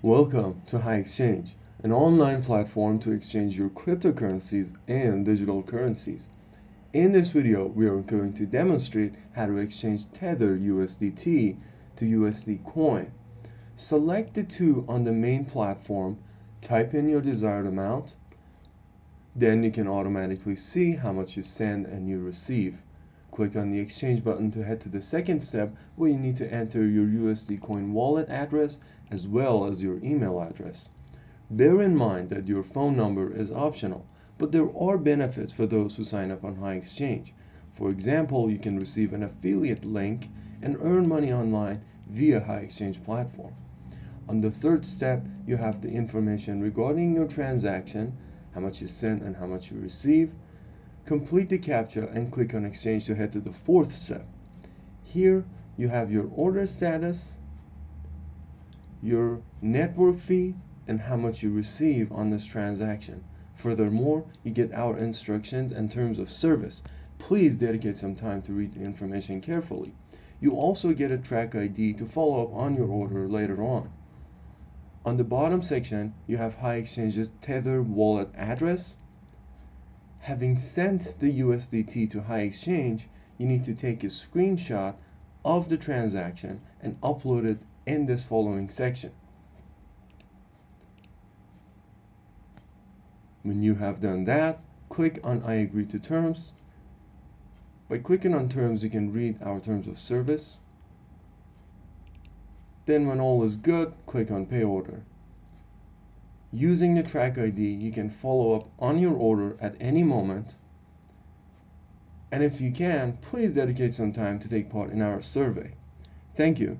Welcome to HiExchange, an online platform to exchange your cryptocurrencies and digital currencies. In this video, we are going to demonstrate how to exchange Tether USDT to USD Coin. Select the two on the main platform, type in your desired amount, then you can automatically see how much you send and you receive. Click on the exchange button to head to the second step where you need to enter your USD Coin wallet address as well as your email address. Bear in mind that your phone number is optional, but there are benefits for those who sign up on HiExchange. For example, you can receive an affiliate link and earn money online via HiExchange Platform. On the third step, you have the information regarding your transaction, how much you send and how much you receive. Complete the CAPTCHA and click on exchange to head to the fourth step. Here you have your order status, your network fee, and how much you receive on this transaction. Furthermore, you get our instructions and terms of service. Please dedicate some time to read the information carefully. You also get a track ID to follow up on your order later on. On the bottom section, you have HiExchange's Tether wallet address. Having sent the USDT to HiExchange, you need to take a screenshot of the transaction and upload it in this following section. When you have done that, click on I agree to terms. By clicking on terms, you can read our terms of service. Then when all is good, click on pay order. Using the track ID, you can follow up on your order at any moment. And if you can, please dedicate some time to take part in our survey. Thank you.